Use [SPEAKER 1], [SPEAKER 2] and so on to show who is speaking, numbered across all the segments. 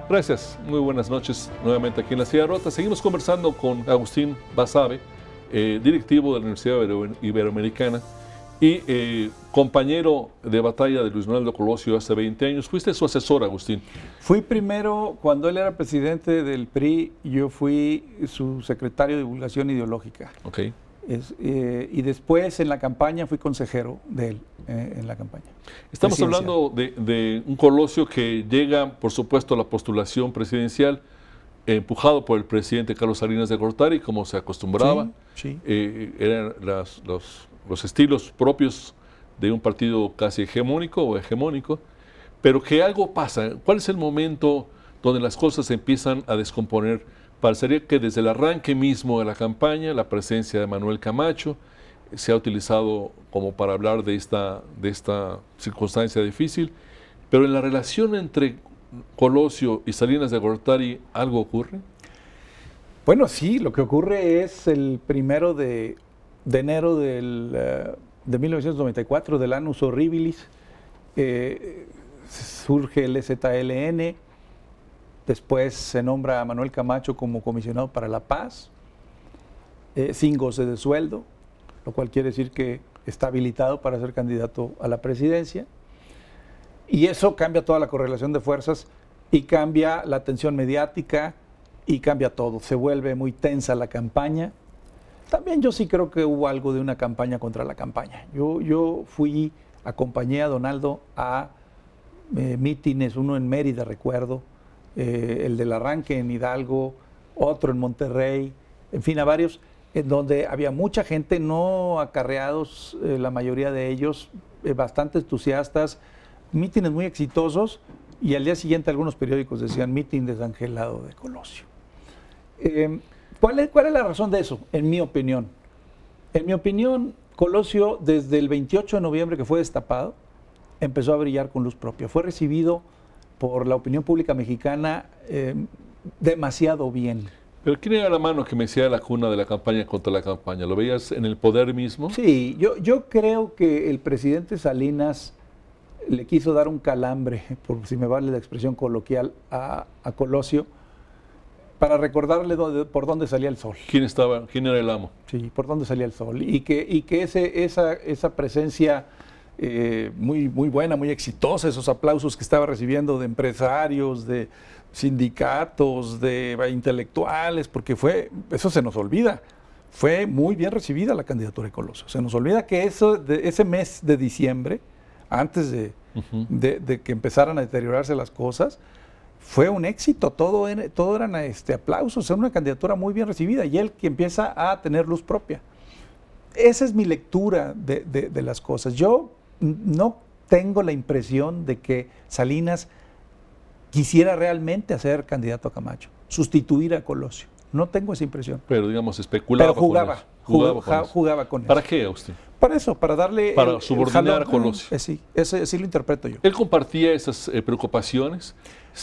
[SPEAKER 1] Gracias, muy buenas noches nuevamente aquí en la Silla Rota. Seguimos conversando con Agustín Basabe, directivo de la Universidad Iberoamericana y compañero de batalla de Luis Donaldo Colosio hace 20 años. Fuiste su asesor, Agustín.
[SPEAKER 2] Fui primero, cuando él era presidente del PRI, yo fui su secretario de divulgación ideológica.
[SPEAKER 1] Ok.
[SPEAKER 2] Y después en la campaña fui consejero de él en la campaña.
[SPEAKER 1] Estamos hablando de un Colosio que llega, por supuesto, a la postulación presidencial, empujado por el presidente Carlos Salinas de Gortari, como se acostumbraba.
[SPEAKER 2] Sí, sí.
[SPEAKER 1] Eran los estilos propios de un partido casi hegemónico o hegemónico, pero que algo pasa. ¿Cuál es el momento donde las cosas se empiezan a descomponer? Parecería que desde el arranque mismo de la campaña, la presencia de Manuel Camacho se ha utilizado como para hablar de esta circunstancia difícil, pero en la relación entre Colosio y Salinas de Gortari, ¿algo ocurre?
[SPEAKER 2] Bueno, sí, lo que ocurre es el 1 de enero de 1994, del Annus Horribilis, surge el EZLN. Después se nombra a Manuel Camacho como comisionado para la paz, sin goce de sueldo, lo cual quiere decir que está habilitado para ser candidato a la presidencia. Y eso cambia toda la correlación de fuerzas y cambia la atención mediática y cambia todo. Se vuelve muy tensa la campaña. También yo sí creo que hubo algo de una campaña contra la campaña. Yo acompañé a Donaldo a mítines, uno en Mérida, recuerdo, el del arranque en Hidalgo, otro en Monterrey, en fin, a varios, en donde había mucha gente, no acarreados, la mayoría de ellos, bastante entusiastas, mítines muy exitosos, y al día siguiente algunos periódicos decían mítin desangelado de Colosio. ¿Cuál es la razón de eso? En mi opinión. En mi opinión, Colosio, desde el 28 de noviembre que fue destapado, empezó a brillar con luz propia. Fue recibido por la opinión pública mexicana demasiado bien.
[SPEAKER 1] ¿Pero quién era la mano que mecía la cuna de la campaña contra la campaña? ¿Lo veías en el poder mismo?
[SPEAKER 2] Sí, yo creo que el presidente Salinas le quiso dar un calambre, por si me vale la expresión coloquial, a Colosio, para recordarle por dónde salía el sol.
[SPEAKER 1] ¿Quién era el amo?
[SPEAKER 2] Sí, por dónde salía el sol. Y que esa presencia muy buena, muy exitosa, esos aplausos que estaba recibiendo de empresarios, de sindicatos, de intelectuales, porque eso se nos olvida. Fue muy bien recibida la candidatura de Colosio. Se nos olvida que ese mes de diciembre, antes de que empezaran a deteriorarse las cosas, fue un éxito, todo eran aplausos, era una candidatura muy bien recibida y él que empieza a tener luz propia. Esa es mi lectura de las cosas. Yo no tengo la impresión de que Salinas quisiera realmente hacer candidato a Camacho, sustituir a Colosio. No tengo esa impresión.
[SPEAKER 1] Pero digamos, especulaba.
[SPEAKER 2] Pero jugaba con eso.
[SPEAKER 1] ¿Para qué, Agustín?
[SPEAKER 2] Para eso, para darle...
[SPEAKER 1] Para subordinar a Colosio.
[SPEAKER 2] Sí, así lo interpreto yo.
[SPEAKER 1] ¿Él compartía esas preocupaciones?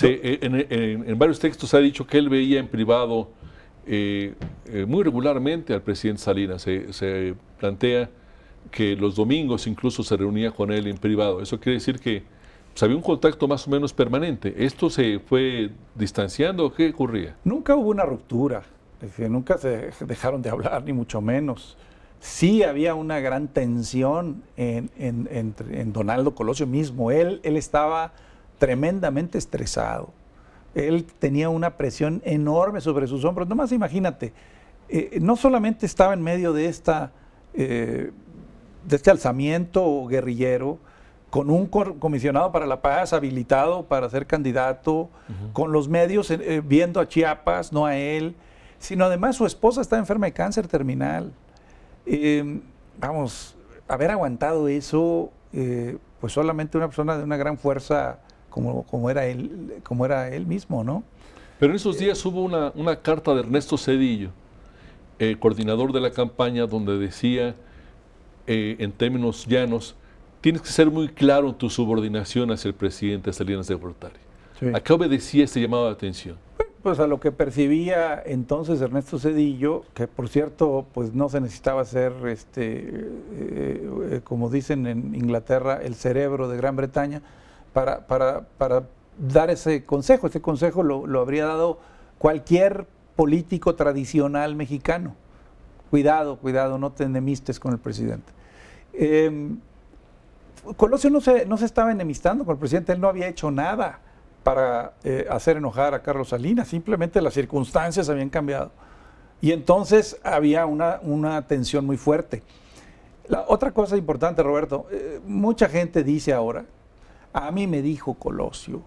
[SPEAKER 1] En varios textos se ha dicho que él veía en privado muy regularmente al presidente Salinas. Se plantea que los domingos incluso se reunía con él en privado. Eso quiere decir que había un contacto más o menos permanente. ¿Esto se fue distanciando o qué ocurría?
[SPEAKER 2] Nunca hubo una ruptura, es decir, nunca se dejaron de hablar, ni mucho menos. Sí había una gran tensión en Donaldo Colosio mismo. Él estaba tremendamente estresado. Él tenía una presión enorme sobre sus hombros. Nomás imagínate, no solamente estaba en medio de este alzamiento guerrillero, con un comisionado para la paz habilitado para ser candidato, con los medios viendo a Chiapas, no a él, sino además su esposa está enferma de cáncer terminal. Vamos, haber aguantado eso, pues solamente una persona de una gran fuerza como era él mismo, ¿no?
[SPEAKER 1] Pero en esos días hubo una carta de Ernesto Zedillo, coordinador de la campaña, donde decía, en términos llanos, tienes que ser muy claro en tu subordinación hacia el presidente Salinas de Gortari. Sí. ¿A qué obedecía este llamado de atención?
[SPEAKER 2] Pues a lo que percibía entonces Ernesto Zedillo, que por cierto, pues no se necesitaba ser, como dicen en Inglaterra, el cerebro de Gran Bretaña, para dar ese consejo. Este consejo lo habría dado cualquier político tradicional mexicano. Cuidado, cuidado, no te enemistes con el presidente. Colosio no se estaba enemistando con el presidente, él no había hecho nada para hacer enojar a Carlos Salinas, simplemente las circunstancias habían cambiado. Y entonces había una tensión muy fuerte. La otra cosa importante, Roberto, mucha gente dice ahora, a mí me dijo Colosio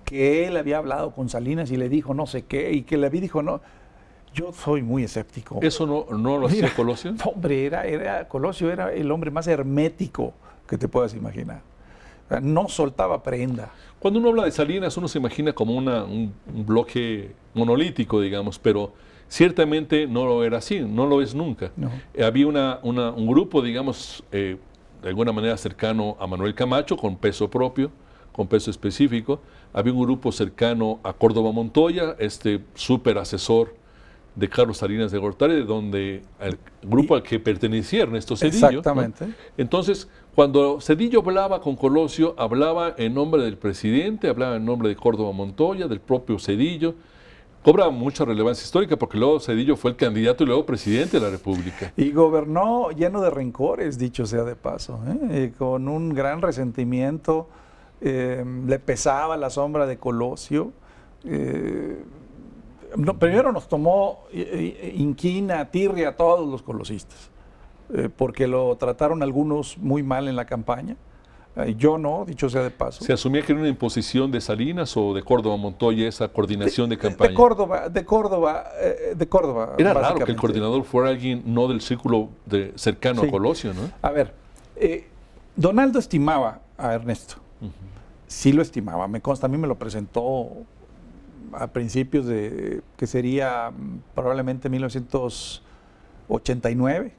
[SPEAKER 2] que él había hablado con Salinas y le dijo no sé qué, y que le dijo no. Yo soy muy escéptico.
[SPEAKER 1] ¿Eso no lo hacía Colosio?
[SPEAKER 2] Hombre, Colosio era el hombre más hermético que te puedas imaginar. O sea, no soltaba prenda.
[SPEAKER 1] Cuando uno habla de Salinas, uno se imagina como un bloque monolítico, digamos, pero ciertamente no lo era así, no lo es nunca.
[SPEAKER 2] No.
[SPEAKER 1] Había un grupo, digamos, de alguna manera cercano a Manuel Camacho, con peso propio, con peso específico. Había un grupo cercano a Córdoba Montoya, este súper asesor de Carlos Salinas de Gortari, donde el grupo al que pertenecía Ernesto Zedillo.
[SPEAKER 2] Exactamente.
[SPEAKER 1] ¿No? Entonces, cuando Zedillo hablaba con Colosio, hablaba en nombre del presidente, hablaba en nombre de Córdoba Montoya, del propio Zedillo. Cobra mucha relevancia histórica porque luego Zedillo fue el candidato y luego presidente de la República.
[SPEAKER 2] Y gobernó lleno de rencores, dicho sea de paso, con un gran resentimiento. Le pesaba la sombra de Colosio. Primero nos tomó inquina, tirria a todos los colosistas, porque lo trataron algunos muy mal en la campaña. Yo no, dicho sea de paso.
[SPEAKER 1] ¿Se asumía que era una imposición de Salinas o de Córdoba Montoya esa coordinación de campaña?
[SPEAKER 2] De Córdoba.
[SPEAKER 1] Era raro que el coordinador fuera alguien no del círculo cercano a Colosio, ¿no?
[SPEAKER 2] A ver, Donaldo estimaba a Ernesto. Sí lo estimaba, me consta, a mí me lo presentó a principios de, que sería probablemente 1989,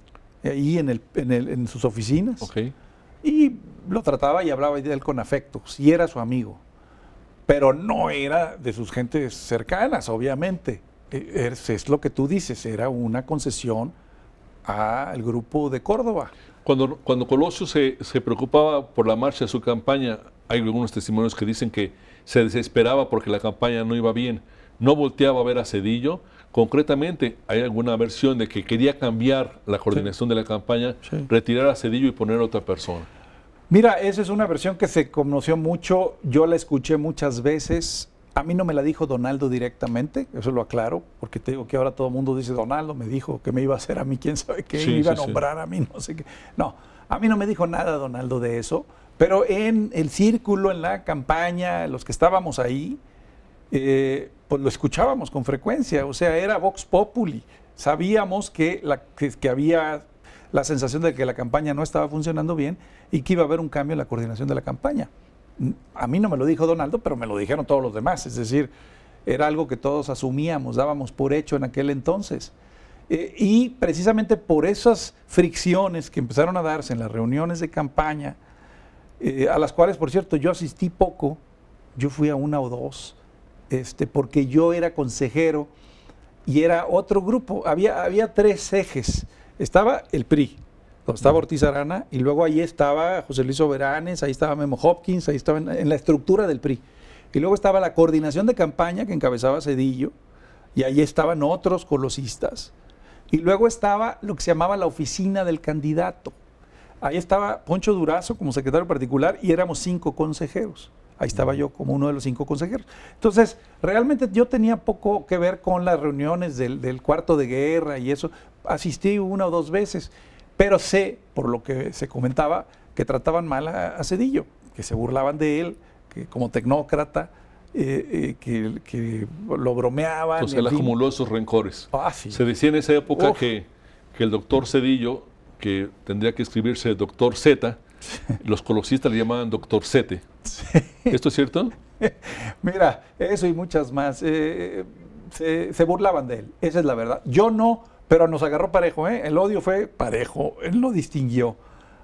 [SPEAKER 2] ahí en sus oficinas.
[SPEAKER 1] Okay.
[SPEAKER 2] Y lo trataba y hablaba de él con afecto, sí era su amigo, pero no era de sus gentes cercanas, obviamente. Es lo que tú dices, era una concesión al grupo de Córdoba.
[SPEAKER 1] Cuando Colosio se preocupaba por la marcha de su campaña, hay algunos testimonios que dicen que se desesperaba porque la campaña no iba bien, no volteaba a ver a Zedillo. Concretamente, hay alguna versión de que quería cambiar la coordinación de la campaña, retirar a Zedillo y poner a otra persona.
[SPEAKER 2] Mira, esa es una versión que se conoció mucho, yo la escuché muchas veces. A mí no me la dijo Donaldo directamente, eso lo aclaro, porque te digo que ahora todo el mundo dice Donaldo me dijo que me iba a hacer a mí, quién sabe qué, me iba a nombrar a mí, no sé qué. No, a mí no me dijo nada Donaldo de eso, pero en el círculo, en la campaña, los que estábamos ahí, pues lo escuchábamos con frecuencia, o sea, era Vox Populi. Sabíamos que había la sensación de que la campaña no estaba funcionando bien y que iba a haber un cambio en la coordinación de la campaña. A mí no me lo dijo Donaldo, pero me lo dijeron todos los demás, es decir, era algo que todos asumíamos, dábamos por hecho en aquel entonces. Y precisamente por esas fricciones que empezaron a darse en las reuniones de campaña, a las cuales, por cierto, yo asistí poco, yo fui a una o dos, porque yo era consejero y era otro grupo, había tres ejes, estaba el PRI, donde estaba Ortiz Arana, y luego ahí estaba José Luis Soberanes, ahí estaba Memo Hopkins, ahí estaba en la estructura del PRI. Y luego estaba la coordinación de campaña que encabezaba Zedillo, y ahí estaban otros colosistas. Y luego estaba lo que se llamaba la oficina del candidato. Ahí estaba Poncho Durazo como secretario particular y éramos 5 consejeros. Ahí estaba yo como uno de los 5 consejeros. Entonces, realmente yo tenía poco que ver con las reuniones del cuarto de guerra y eso. Asistí 1 o 2 veces. Pero sé, por lo que se comentaba, que trataban mal a Zedillo, que se burlaban de él, que como tecnócrata, que lo bromeaban.
[SPEAKER 1] Entonces él acumuló esos rencores.
[SPEAKER 2] Sí.
[SPEAKER 1] Se decía en esa época que el doctor Zedillo, que tendría que escribirse doctor Z, los colosistas le llamaban doctor Zete. Sí. ¿Esto es cierto?
[SPEAKER 2] Mira, eso y muchas más. Se burlaban de él, esa es la verdad. Yo no. Pero nos agarró parejo, ¿eh? El odio fue parejo, él lo distinguió.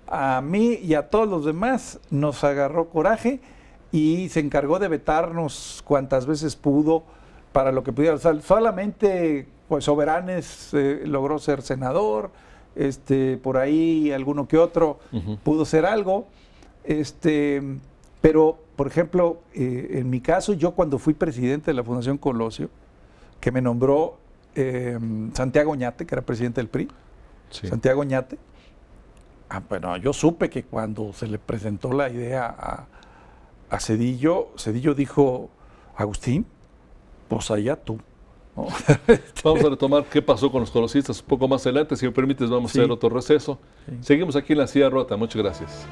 [SPEAKER 2] A mí y a todos los demás nos agarró coraje y se encargó de vetarnos cuantas veces pudo para lo que pudiera. O sea, solamente pues, Soberanes logró ser senador, por ahí alguno que otro pudo ser algo, pero por ejemplo, en mi caso, yo cuando fui presidente de la Fundación Colosio, que me nombró Santiago Oñate, que era presidente del PRI,
[SPEAKER 1] Sí.
[SPEAKER 2] Santiago Oñate, bueno, yo supe que cuando se le presentó la idea a Zedillo, Zedillo dijo, Agustín, pues allá tú. ¿No?
[SPEAKER 1] Vamos a retomar qué pasó con los colosistas un poco más adelante. Si me permites, vamos a hacer otro receso.
[SPEAKER 2] Sí.
[SPEAKER 1] Seguimos aquí en La Silla Rota. Muchas gracias.